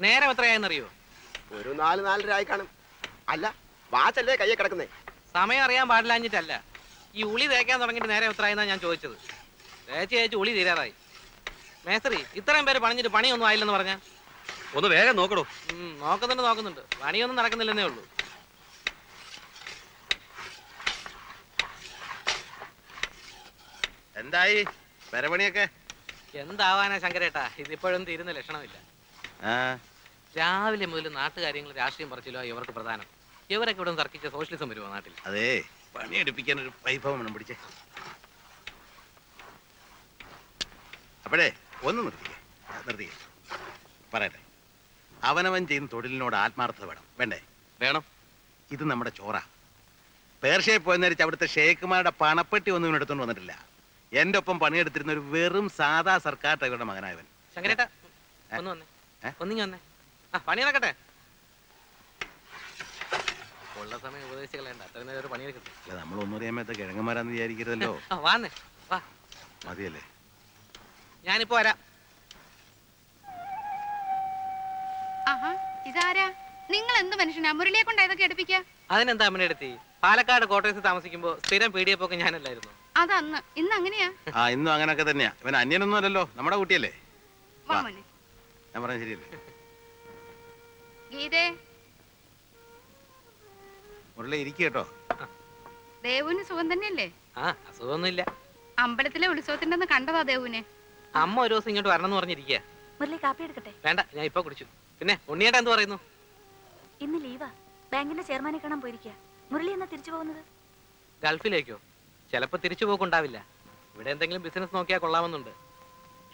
നേരം എത്രയായെന്നറിയോ? ഒരു 4-4:30 ആയി കാണും. അല്ല, വാച്ചല്ലേ കയ്യെ കിടക്കുന്നേ? സമയം അറിയാൻ പാടില്ലാഞ്ഞിട്ടല്ല. ഈ ഉളി തേക്കാൻ തുടങ്ങിയിട്ട് നേരം എത്രയായെന്നാ ഞാൻ ചോദിച്ചത്. തേച്ച് ഉളി തീരാറായി. മേസ്ത്രി, ഇത്രയും പേര് പണിഞ്ഞിട്ട് പണിയൊന്നും ആയില്ലെന്ന് പറഞ്ഞ ഒന്ന് വേഗം നോക്കണോ? നോക്കുന്നുണ്ട്. പണിയൊന്നും നടക്കുന്നില്ലെന്നേ ഉള്ളൂ. എന്തായി പെരപണിയൊക്കെ? എന്താവാനാ ശങ്കരേട്ടാ, ഇതിപ്പോഴൊന്നും തീരുന്ന ലക്ഷണമില്ല. രാവിലെ മുതൽ നാട്ടുകാര്യങ്ങൾ രാഷ്ട്രീയം പറിച്ചില്ലോ ഇവർക്ക് പ്രധാനം. ഇവരൊക്കെ ഇവിടെ തർക്കിച്ച സോഷ്യലിസം വരുമോ നാട്ടിൽ? അതെ, പണിയെടുപ്പിക്കാൻ ഒരു വൈഭവം വേണം പിടിച്ചേ. അപ്പോഴേ ഒന്ന് നിർത്തിക്കേ പറയട്ടെ. അവനവൻ ചെയ്യുന്ന തൊഴിലിനോട് ആത്മാർത്ഥത വേണ്ടേ? വേണം. ഇത് നമ്മുടെ ചോറ. പേർഷ്യയിൽ പോയെന്നരിച്ച് അവിടുത്തെ ഷേഖുമാരുടെ പണപ്പെട്ടി ഒന്നും ഇവനെടുത്തോണ്ട് വന്നിട്ടില്ല. എന്റെ ഒപ്പം പണിയെടുത്തിരുന്ന ഒരു വെറും സാധാ സർക്കാർ ഡ്രൈവറുടെ മകനായവൻ. ശങ്കരേട്ടാ, ഒന്നിങ്ങി പണി നടക്കട്ടെ. ഉള്ള സമയം ഉപദേശിച്ച് കളയണ്ട. അത്ര നേരം പണിയെടുക്കട്ടെ. അല്ല, നമ്മൾ ഒന്നുകൂടിയമ്മത്തെ കിഴങ്ങന്മാരാന്ന് വിചാരിക്കരുതല്ലോ. വാ മതിയല്ലേ? ഞാനിപ്പോ വരാം. ഇതാരാ? നിങ്ങൾ എന്ത് മനുഷ്യനാ? മുരളിയെ കൊണ്ട് ഇതൊക്കെ എടുപ്പിക്ക. അതിനെന്താ അമ്മനെടുത്തി? പാലക്കാട് കോട്ടയത്ത് താമസിക്കുമ്പോ സ്ഥിരം പീഡിയപ്പൊക്കെ ഞാനല്ലായിരുന്നു. അതന്ന്. ഇന്ന് അങ്ങനെയാ? ഇന്നും അങ്ങനൊക്കെ തന്നെയാ. ഇവൻ അന്യനൊന്നും അല്ലല്ലോ, നമ്മുടെ കുട്ടിയല്ലേ. ഞാൻ പറഞ്ഞ ശരിയല്ലേ? ഗീതേ, മുരളി ഇരിക്കുക കേട്ടോ. ദേവുവിന് സുഖം തന്നെയല്ലേ? അസുഖമൊന്നുമില്ല. അമ്പലത്തിലെ ഉത്സവത്തിന്റെ കണ്ടതാ ദേവുവിനെ. അമ്മ ഒരു ദിവസം ഇങ്ങോട്ട് വരണം എന്ന് പറഞ്ഞിരിക്കുക. മുരളി കാപ്പി എടുക്കട്ടെ? വേണ്ട, ഞാൻ ഇപ്പൊ കുടിച്ചു. പിന്നെ ഉണ്ണിയേട്ടാ എന്ത് പറയുന്നു? ഇന്ന് ലീവാ. ബാങ്കിന്റെ ചെയർമാനെ കാണാൻ പോയിരിക്കുക. മുരളി എന്നാ തിരിച്ചു പോകുന്നത്? ഗൾഫിലേക്കോ? ചിലപ്പോ തിരിച്ചു പോക്കുണ്ടാവില്ല. ഇവിടെ എന്തെങ്കിലും ബിസിനസ് നോക്കിയാൽ കൊള്ളാമെന്നുണ്ട്.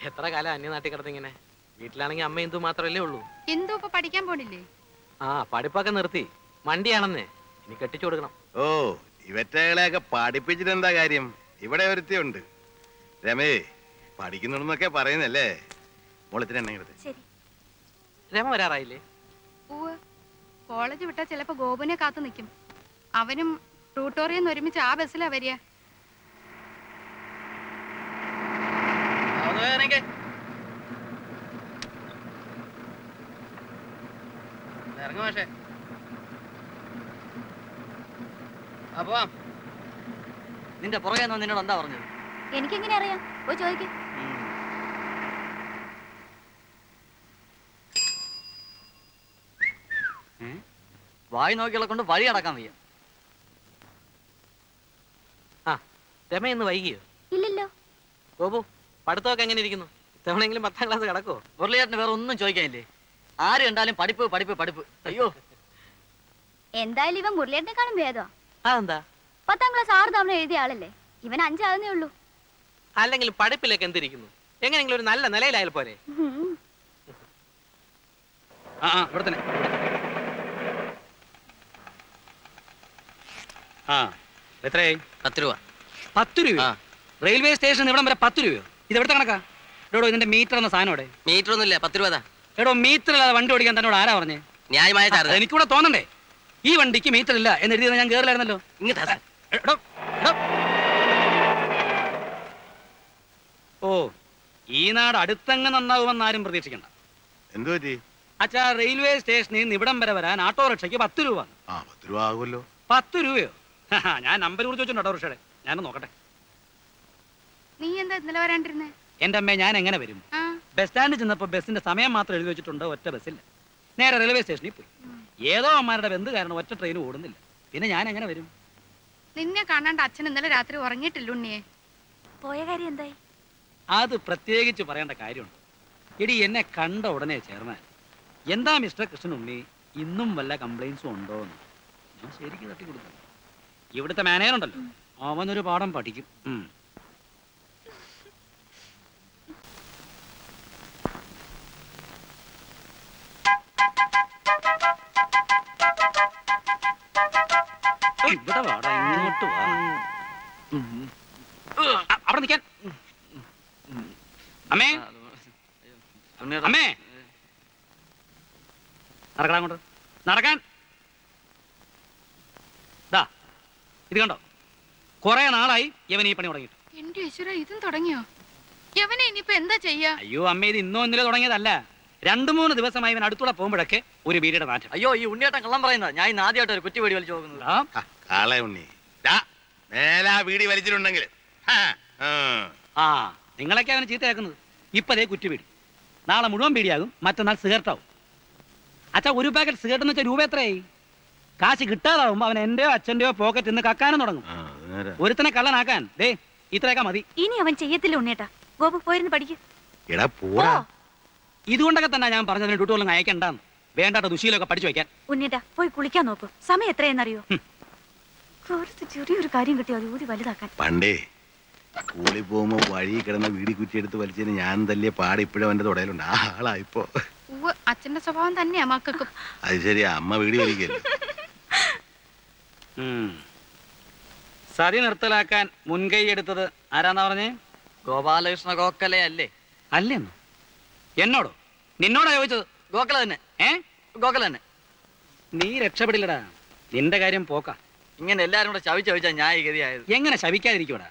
എത്ര കാലം അന്യനാട്ടിൽ കിടന്നിങ്ങനെ. വീട്ടിലാണെങ്കിൽ അമ്മ ഇന്ദു മാത്രമല്ലേ ഉള്ളൂ. ഇന്ദു ഇപ്പൊ പഠിക്കാൻ പോണില്ലേ? പഠിപ്പൊക്കെ നിർത്തി. മണ്ടിയാണെന്നേ. ഇനി കെട്ടിച്ചു കൊടുക്കണം. ഓ, ഇവറ്റകളെയൊക്കെ പഠിപ്പിച്ചിട്ട് എന്താ കാര്യം? ഇവിടെ ഒരുത്തിയുണ്ട്, രമേ, പഠിക്കുന്നുണ്ടെന്നൊക്കെ പറയുന്നല്ലേ. മോളത്തിന് എണ്ണ എടുത്ത്. ശരി. രമ വരാറായില്ലേ? കോളേജ് വിട്ടാ ചിലപ്പോ ഗോപുനെ കാത്തു നിൽക്കും. അവനും ട്യൂട്ടോറിയം ഒരുമിച്ച് ആ ബസ്സിലാ വരിക. ഇറങ്ങുമാഷേ. നിന്റെ പുറകെ നിന്നോട് എന്താ പറഞ്ഞത്? എനിക്കെങ്ങനെ അറിയാം? പോയി ചോദിക്ക്. വായി നോക്കികളെ കൊണ്ട് വഴി അടക്കാൻ വയ്യ. രമ ഇന്ന് വൈകിയോ? ഇല്ലല്ലോ. ഗോപു, പഠിത്തമൊക്കെ എങ്ങനെ ഇരിക്കുന്നു? ഇത്തവണെങ്കിലും 10ാം ക്ലാസ് കിടക്കോ? മുരളിയേട്ടന് വേറെ ഒന്നും ചോദിക്കാനില്ലേ? ആര് കണ്ടാലും പഠിപ്പ്. അയ്യോ, എന്തായാലും ഇവൻ മുരളിയേട്ടനെക്കാളും ഭേദമാ. അതെന്താ? 10ാം ക്ലാസ് 6 തവണ എഴുതിയ ആളല്ലേ. ഇവൻ 5 ആകുന്നേ ഉള്ളൂ. അല്ലെങ്കിൽ പഠിപ്പിലേക്ക് എന്തിരിക്കുന്നു? എങ്ങനെയെങ്കിലും ഒരു നല്ല നിലയിലായാൽ പോരെ? ഇവിടെ തന്നെ. എത്രയായി? 10 രൂപ. 10 രൂപ? റെയിൽവേ സ്റ്റേഷൻ ഇവിടം വരെ 10 രൂപയോ? ഇത് എവിടുത്തെ കണക്കാ? എടോ, ഇതിന്റെ മീറ്റർ എന്ന സാധനം ഇവിടെ. മീറ്റർ ഒന്നുമില്ല, 10 രൂപ. എടോ, മീറ്റർ ഇല്ലാതെ വണ്ടി ഓടിക്കാൻ തന്നോട് ആരാ പറഞ്ഞേ? ന്യായമായ ചാർജ്. എനിക്കൂടെ തോന്നണ്ടേ? ഈ വണ്ടിക്ക് മീറ്റർ ഇല്ല എന്ന് എഴുതിയത് ഞാൻ കേറില്ലായിരുന്നല്ലോ. ഓ, ഈ നാട് അടുത്തങ്ങ് നന്നാവുമെന്ന് ആരും പ്രതീക്ഷിക്കണ്ട. എന്തു പറ്റി? അച്ഛാ, റെയിൽവേ സ്റ്റേഷനിൽ നിന്ന് ഇവിടം വരെ വരാൻ ഓട്ടോറിക്ഷയ്ക്ക് 10 രൂപ. 10 രൂപ ആകുമല്ലോ. 10 രൂപയോ? ഞാൻ നമ്പർ കുറിച്ച് വെച്ചിട്ടുണ്ട് ഓട്ടോറിക്ഷയുടെ. ഞാനൊന്ന് നോക്കട്ടെ. നീ എന്താ ഇന്നലെ വരാണ്ടിരുന്നേ? എന്റെ അമ്മേ, ഞാൻ എങ്ങനെ വരും? ബസ് സ്റ്റാൻഡിൽ ചെന്നപ്പോ ബസിന്റെ സമയം മാത്രം എഴുതി വെച്ചിട്ടുണ്ട്. ഒറ്റ ബസ്സില്ല. നേരെ റെയിൽവേ സ്റ്റേഷനിൽ പോയി. ഏതോ അമ്മമാരുടെ ബന്ധു കാരണം ഒറ്റ ട്രെയിൻ ഓടുന്നില്ല. പിന്നെ ഞാൻ എങ്ങനെ വരും? നിന്നെ കാണാണ്ട് അച്ഛൻ ഇന്നലെ രാത്രി ഉറങ്ങിയിട്ടില്ല ഉണ്ണിയെ. പോയ കാര്യം എന്തായി? അത് പ്രത്യേകിച്ച് പറയേണ്ട കാര്യമുണ്ട്. എടി, എന്നെ കണ്ട ഉടനെ ചേർന്നാൽ എന്താ മിസ്റ്റർ കൃഷ്ണനുണ്ണി, ഇന്നും വല്ല കംപ്ലൈൻസും ഉണ്ടോ എന്ന് ഞാൻ ശരിക്കും തട്ടി കൊടുക്കും. ഇവിടുത്തെ മാനേജർ ഉണ്ടല്ലോ, അവനൊരു പാഠം പഠിക്കും. ഇവിടെ വാടാ, ഇങ്ങോട്ട് വാ. അവിടെ നിൽക്കാൻ. അമ്മേ, അമ്മേ, നടക്കാൻ അങ്ങോട്ട്, നടക്കാൻ. ദാ, ഇത് കണ്ടോ? കുറെ നാളായി ഇവൻ ഈ പണി തുടങ്ങിയിട്ട്. എന്റെ ഈശ്വര, ഇതും തുടങ്ങിയോ? യവനെ ഇനിയിപ്പോ എന്താ ചെയ്യാ? അയ്യോ അമ്മ, ഇത് ഇന്നോ ഇന്നലെ തുടങ്ങിയതല്ല. 2-3 ദിവസമായി ഇവൻ അടുത്തൂടെ പോകുമ്പോഴൊക്കെ ഒരു ബീഡിയുടെ നാറ്റം. അയ്യോ ഈ ഉണ്ണിയേട്ടൻ കള്ളം പറയുന്നത്. ഞാൻ ഇന്ന് ആദ്യമായിട്ട് ഒരു കുറ്റി വെടി വലിച്ചു പോകുന്നത്. ആ, കാളെ ഉണ്ണി മേലാ വീടി വലിച്ചിട്ടുണ്ടെങ്കിൽ ആ നിങ്ങളൊക്കെ അവനെ ചീത്തയാക്കുന്നത്. ഇപ്പൊ അതേ കുറ്റിബീടി, നാളെ മുഴുവൻ ബീഡിയാകും, മറ്റന്നാൾ സിഗരറ്റാവും. അച്ഛാ, ഒരു പാക്കറ്റ് സിഗരറ്റ് എന്ന് വെച്ചാൽ രൂപ എത്രയായി? കാശ് കിട്ടാതാവുമ്പോ അവൻ എന്റെയോ അച്ഛന്റെയോ പോക്കറ്റ് നിന്ന് കക്കാനും തുടങ്ങും. ഒരുത്തനെ കള്ളനാക്കാൻ ദേ ഇത്രയൊക്കെ മതി. ഇനി അവൻ ചെയ്യത്തില്ല ഉണ്ണിയേട്ടാ. ഗോപു പോയിരുന്ന് പഠിക്കും. എടാ പോടാ. ഇതുകൊണ്ടൊക്കെ തന്നെ ഞാൻ പറഞ്ഞതിന് ഡ്യൂട്ടികളും അയക്കണ്ടെന്ന്. വേണ്ടാത്ത ദുശീലമൊക്കെ പഠിച്ചു വയ്ക്കാൻ. ഉണ്ണിയേട്ടാ പോയി കുളിക്കാൻ നോക്കൂ. സമയം എത്രയെന്നറിയോ? കുറച്ച് ചെറിയൊരു കാര്യം കിട്ടിയോ അത് ഊതി വലുതാക്കാൻ. പണ്ടേ സ്കൂളിൽ പോകുമ്പോ വഴി കിടന്ന വീടി കുറ്റിയെടുത്ത് വലിച്ചതിന് ഞാൻ തല്ലിയ പാട് ഇപ്പോഴും അവന്റെ തുടയിലുണ്ട്. ആ ആളാ ഇപ്പൊ. ഉവ്വ്, അച്ഛന്റെ സ്വഭാവം തന്നെയാ മക്കൾക്കും. അത് ശരിയാ, അമ്മ വീടി വലിക്കല്ലേ. സതി നിർത്തലാക്കാൻ മുൻകൈ എടുത്തത് ആരാന്നാ പറഞ്ഞേ? ഗോപാലകൃഷ്ണ ഗോഖലെ അല്ലേ? അല്ലെന്നോ? എന്നോടോ? നിന്നോടാ ചോദിച്ചത്? ഗോഖല തന്നെ. ഗോഖല തന്നെ. നീ രക്ഷപ്പെടില്ലടാ, നിന്റെ കാര്യം പോക്ക. ഇങ്ങനെ എല്ലാരും കൂടെ ചവിച്ച് ചവിച്ചാ ഞാൻ ഈ ഗതിയായത്. എങ്ങനെ ശവിക്കാതിരിക്കൂടാ?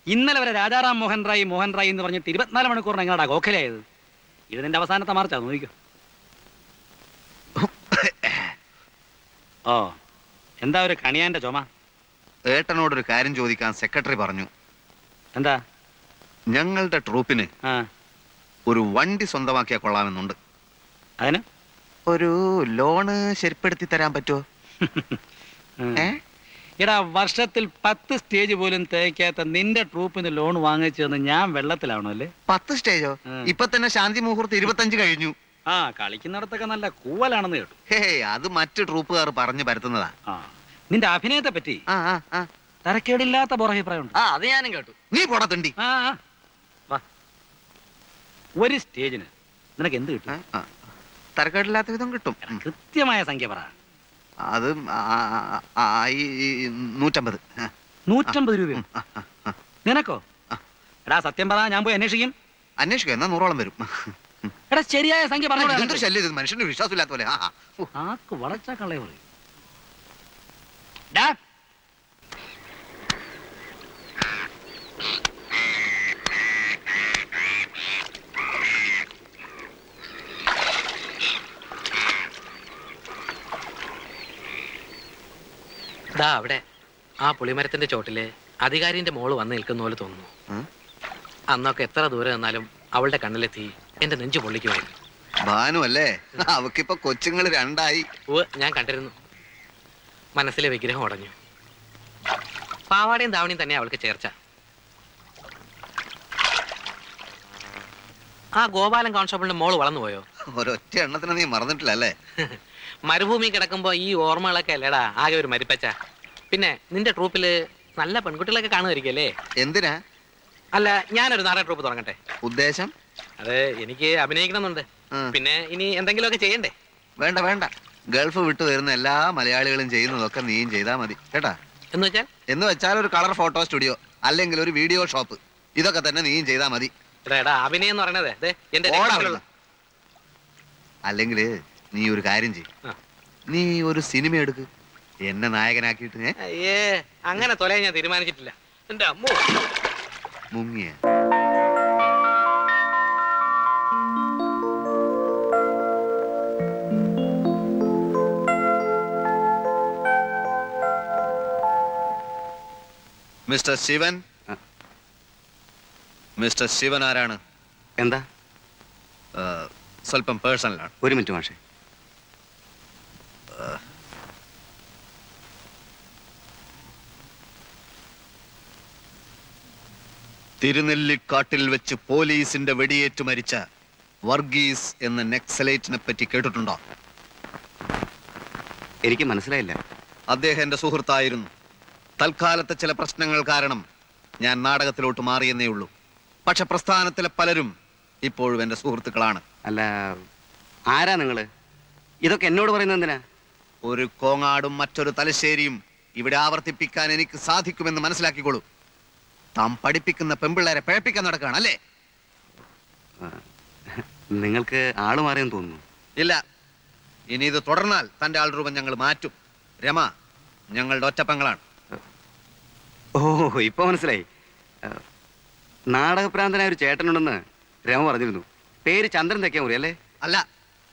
ഇന്നലെ വരെ രാജാറാം മോഹൻ റായ് എന്ന് പറഞ്ഞിട്ട് 24 മണിക്കൂറിന് എങ്ങനെയാടാ ഗോഖലയായത്? ഇത് നിന്റെ അവസാനത്തെ മാർച്ചാ, നോക്കിക്കോ. ഓ, എന്താ ഒരു കണിയാന്റെ ചുമ? ഏട്ടനോടൊരു കാര്യം ചോദിക്കാൻ സെക്രട്ടറി പറഞ്ഞു. എന്താ? ഞങ്ങളുടെ ട്രൂപ്പിന് ആ, ഒരു വണ്ടി സ്വന്തമാക്കിയാൽ കൊള്ളാമെന്നുണ്ട്. അതിന് ഒരു ലോണ് ശരിപ്പെടുത്തി തരാൻ പറ്റുമോ? എടാ, വർഷത്തിൽ 10 സ്റ്റേജ് പോലും തേക്കാത്ത നിന്റെ ട്രൂപ്പിന് ലോൺ വാങ്ങിച്ചതെന്ന് ഞാൻ വെള്ളത്തിലാവണോ അല്ലേ? 10 സ്റ്റേജോ? ഇപ്പൊ തന്നെ ശാന്തി മുഹൂർത്തം 25 കഴിഞ്ഞു. ആ, കളിക്കുന്നിടത്തൊക്കെ നല്ല കൂവലാണെന്ന് കേട്ടു. ഹേ, അത് മറ്റു ട്രൂപ്പുകാർ പറഞ്ഞു പരത്തുന്നതാ. ആ, നിന്റെ അഭിനയത്തെ പറ്റി ആ ആ ആ തരക്കേടില്ലാത്ത പുറഭിപ്രായമുണ്ട്. ആ അത് ഞാനും കേട്ടു. നീ പോടത്തുണ്ടി. ആ, ആ. വാ. ഒരു സ്റ്റേജിന് നിനക്ക് എന്ത് കിട്ടും? തരക്കേടില്ലാത്ത വിധം കിട്ടും. കൃത്യമായ സംഖ്യ പറ. അത് 150. 150 രൂപയോ? നിനക്കോ? എടാ സത്യം പറ, ഞാൻ പോയി അന്വേഷിക്കും. അന്വേഷിക്കുക, എന്നാ 100ഓളം വരും. എടാ ശരിയായ സംഖ്യ പറഞ്ഞു. എന്തൊരു ശല്യം ഇത്, മനുഷ്യന്റെ വിശ്വാസമില്ലാത്ത പോലെ. ആക്ക് വളച്ചാ കള്ളേ പറയും. ദാ അവിടെ ആ പുളിമരത്തിന്റെ ചോട്ടില് അധികാരിന്റെ മോള് വന്ന് നിൽക്കുന്ന പോലെ തോന്നുന്നു. അന്നൊക്കെ എത്ര ദൂരെ നിന്നാലും അവളുടെ കണ്ണിലെത്തി എന്റെ നെഞ്ചു പൊള്ളിക്കുമായിരുന്നു. ഭാനു അല്ലേ? അവക്കിപ്പോ കൊച്ചുങ്ങൾ 2ആയി. ഞാൻ കണ്ടിരുന്നു. മനസ്സിലെ വിഗ്രഹം ഉടഞ്ഞു. പാവാടയും ധാവണിയും തന്നെ അവൾക്ക് ചേർച്ച. ആ ഗോപാലൻ കോൺസ്റ്റബിളിന്റെ മോള് വളർന്നു പോയോ? ഒരൊറ്റ എണ്ണത്തിന് നീ മറന്നിട്ടില്ല അല്ലേ? മരുഭൂമി കിടക്കുമ്പോ ഈ ഓർമ്മകളൊക്കെ അല്ലേടാ ആകെ ഒരു മരിപ്പച്ച. പിന്നെ നിന്റെ ട്രൂപ്പില് നല്ല പെൺകുട്ടികളൊക്കെ കാണുമായിരിക്കല്ലേ? എന്തിനാ? അല്ല, ഞാനൊരു നാടക ട്രൂപ്പ് തുടങ്ങട്ടെ. ഉദ്ദേശം? അത് എനിക്ക് അഭിനയിക്കണമെന്നുണ്ട്. പിന്നെ ഇനി എന്തെങ്കിലുമൊക്കെ ചെയ്യണ്ടേ? വേണ്ട വേണ്ട, ഗൾഫ് വിട്ടു വരുന്ന എല്ലാ മലയാളികളും ചെയ്യുന്നതൊക്കെ നീയും ചെയ്താൽ മതി കേട്ടാ. എന്ന് വെച്ചാൽ ഒരു കളർ ഫോട്ടോ സ്റ്റുഡിയോ അല്ലെങ്കിൽ ഒരു വീഡിയോ ഷോപ്പ്, ഇതൊക്കെ തന്നെ നീയും ചെയ്താൽ മതി. അഭിനയം എന്ന് പറയണത് അല്ലെങ്കിൽ നീ ഒരു കാര്യം ചെയ്യും, നീ ഒരു സിനിമ എടുക്ക്, എന്നെ നായകനാക്കിയിട്ട്. അയ്യേ, അങ്ങനെ തൊലയാൻ ഞാൻ തീരുമാനിച്ചിട്ടില്ല. എന്റെ അമ്മോ, മുങ്ങിയ മിസ്റ്റർ ശിവൻ. മിസ്റ്റർ ശിവൻ ആരാണ്? എന്താ? സ്വല്പം പേഴ്സണലാണ്. ഒരു മിനിറ്റ് മാഷേ. തിരുനെല്ലിക്കാട്ടിൽ വെച്ച് പോലീസിന്റെ വെടിയേറ്റ് മരിച്ച വർഗീസ് എന്ന നെക്സലൈറ്റിനെ പറ്റി കേട്ടിട്ടുണ്ടോ? എനിക്ക് മനസ്സിലായില്ല. അദ്ദേഹം എന്റെ സുഹൃത്തായിരുന്നു. തൽക്കാലത്തെ ചില പ്രശ്നങ്ങൾ കാരണം ഞാൻ നാടകത്തിലോട്ട് മാറിയെന്നേ ഉള്ളൂ. പക്ഷെ പ്രസ്ഥാനത്തിലെ പലരും ഇപ്പോഴും എന്റെ സുഹൃത്തുക്കളാണ്. അല്ല, ആരാ നിങ്ങള്? ഇതൊക്കെ എന്നോട് പറയുന്നത് എന്തിനാ? ഒരു കോങ്ങാടും മറ്റൊരു തലശ്ശേരിയും ഇവിടെ ആവർത്തിപ്പിക്കാൻ എനിക്ക് സാധിക്കുമെന്ന് മനസ്സിലാക്കിക്കോളൂ. താൻ പഠിപ്പിക്കുന്ന പെമ്പിള്ളേരെ പിഴപ്പിക്കാൻ നടക്കുകയാണ് അല്ലേ? നിങ്ങൾക്ക് ആള് മാറിയെന്ന് തോന്നുന്നു. ഇല്ല, ഇനി ഇത് തുടർന്നാൽ തന്റെ ആൾ രൂപം ഞങ്ങൾ മാറ്റും. രമ ഞങ്ങളുടെ ഒറ്റപ്പങ്ങളാണ്. ഓ, ഇപ്പൊ മനസ്സിലായി. നാടകപ്രാന്തനായ ഒരു ചേട്ടനുണ്ടെന്ന് രമ പറഞ്ഞിരുന്നു. പേര് ചന്ദ്രൻ തെക്കേ മുറി അല്ലേ? അല്ല,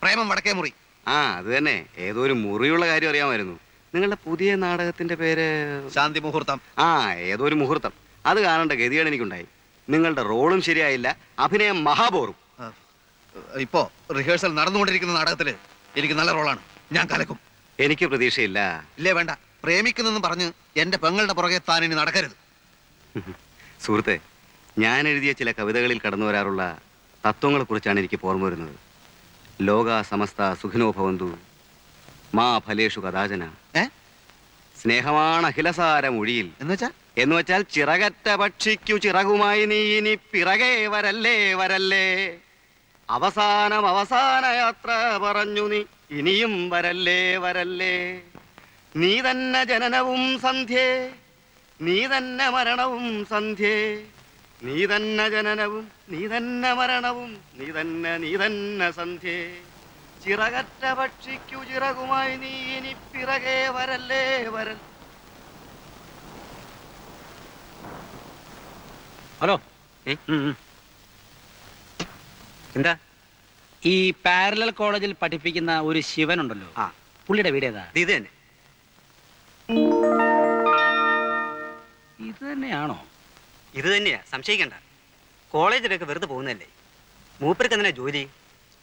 പ്രേമം വടക്കേ മുറി. ആ അത് തന്നെ, ഏതോ ഒരു മുറിയുള്ള കാര്യം അറിയാമായിരുന്നു. നിങ്ങളുടെ പുതിയ നാടകത്തിന്റെ പേര്? ശാന്തി മുഹൂർത്തം. ആ, ഏതോ ഒരു മുഹൂർത്തം. അത് കാണേണ്ട ഗതികേട് എനിക്കുണ്ടായി. നിങ്ങളുടെ റോളും ശരിയായില്ല, അഭിനയം മഹാബോറും. ഇപ്പോ റിഹേഴ്സൽ നടന്നുകൊണ്ടിരിക്കുന്ന നാടകത്തില് എനിക്ക് നല്ല റോളാണ്. ഞാൻ കലക്കും. എനിക്ക് പ്രതീക്ഷയില്ല. ഇല്ലേ വേണ്ട. പ്രേമിക്കുന്നെന്ന് പറഞ്ഞ് എന്റെ പെങ്ങളുടെ പുറകെ താൻ ഇനി നടക്കരുത്. സുഹൃത്തെ, ഞാൻ എഴുതിയ ചില കവിതകളിൽ കടന്നു വരാറുള്ള തത്വങ്ങളെ കുറിച്ചാണ് എനിക്ക് ഓർമ്മ വരുന്നത്. ലോക സമസ്ത സുഖിനോ ഭവന്തു മാ ഫലേഷു കഥാചന. സ്നേഹമാണ് അഖിലസാര മൊഴിയിൽ. എന്ന് വെച്ചാൽ ചിറകറ്റ പക്ഷിക്കു ചിറകുമായി നീ ഇനി പിറകെ വരല്ലേ വരല്ലേ. അവസാന യാത്ര പറഞ്ഞു നീ ഇനിയും വരല്ലേ വരല്ലേ. നീ തന്നെ ജനനവും സന്ധ്യേ, നീ തന്നെ മരണവും സന്ധ്യേ. നീ തന്നെ ജനനവും നീ തന്നെ മരണവും നീ തന്നെ സന്ധ്യേ. ചിറകറ്റ പക്ഷിക്കു ചിറകുമായി നീ ഇനി പിറകെ വരല്ലേ വരൽ. ഹലോ. എന്താ? ഈ പാരലൽ കോളേജിൽ പഠിപ്പിക്കുന്ന ഒരു ശിവനുണ്ടല്ലോ, പുള്ളിയുടെ വീട് ഏതാ? ഇത് തന്നെ. ഇത് തന്നെയാണോ? ഇത് തന്നെയാ, സംശയിക്കണ്ട. കോളേജിലൊക്കെ വെറുതെ പോകുന്നതല്ലേ. മൂപ്പർക്ക് എന്തിനാ ജോലി?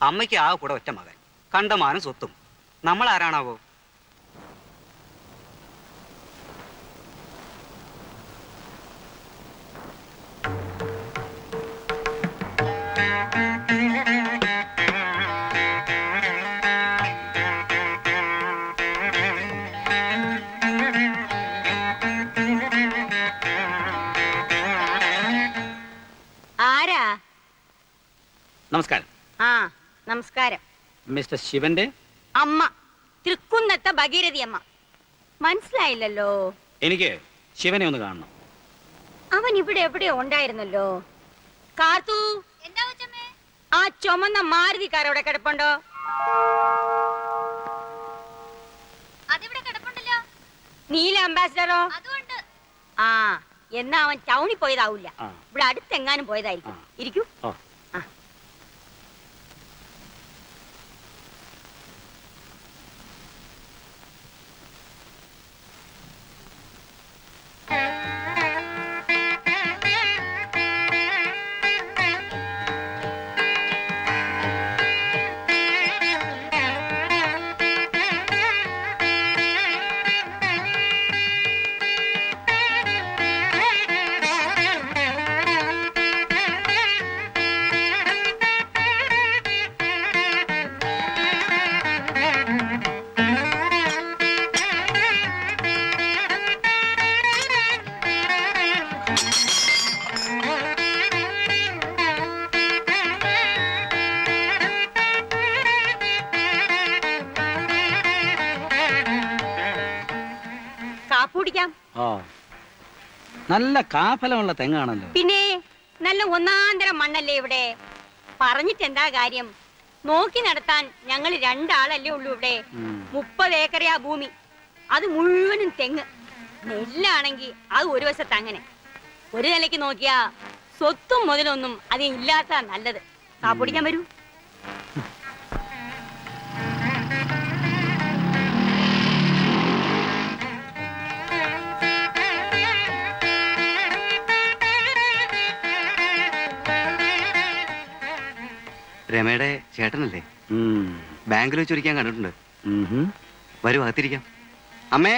അമ്മയ്ക്ക് ആ കൂടെ ഒറ്റ മകൻ, കണ്ടമാനം സ്വത്തും. നമ്മൾ ആരാണാവോ? ആരാ? നമസ്കാരം. ആ നമസ്കാരം. മിസ്റ്റർ ശിവന്റെ അമ്മ, തൃക്കുന്നത്തെ ഭഗീരഥി അമ്മ. മനസ്സിലായില്ലല്ലോ. എനിക്ക് ശിവനെ ഒന്ന് കാണണം. അവൻ ഇവിടെ എവിടെയോ ഉണ്ടായിരുന്നല്ലോ. കാർത്തു, ആ ചുമന്ന മാരുതി കാർ അവിടെ കിടപ്പുണ്ടോ? നീല അംബാസിഡറോ? ആ, എന്നാ അവൻ ടൗണിൽ പോയതാവൂല, ഇവിടെ അടുത്തെങ്ങാനും പോയതായിരിക്കും. ഇരിക്കൂ. നല്ല കാഫലമുള്ള തെങ്ങാണല്ലോ. പിന്നെ നല്ല ഒന്നാന്തരം മണ്ണല്ലേ ഇവിടെ. പറഞ്ഞിട്ട് എന്താ കാര്യം? നോക്കി നടത്താൻ ഞങ്ങൾ രണ്ടാളല്ലേ ഉള്ളൂ ഇവിടെ. 30 ഏക്കറയാ ഭൂമി, അത് മുഴുവനും തെങ്ങ്. നെല്ലാണെങ്കിൽ അത് ഒരു വശത്ത്. അങ്ങനെ ഒരു നിലയ്ക്ക് നോക്കിയാ സ്വത്തും മുതലൊന്നും അതിനില്ലാത്ത നല്ലത്. കാപ്പിടിക്കാൻ വരൂ. രമയുടെ ചേട്ടനല്ലേ? ബാങ്കിൽ വെച്ചൊരിക്കാൻ കണ്ടിട്ടുണ്ട്. വരൂ, അകത്തിരിക്കാം. അമ്മേ.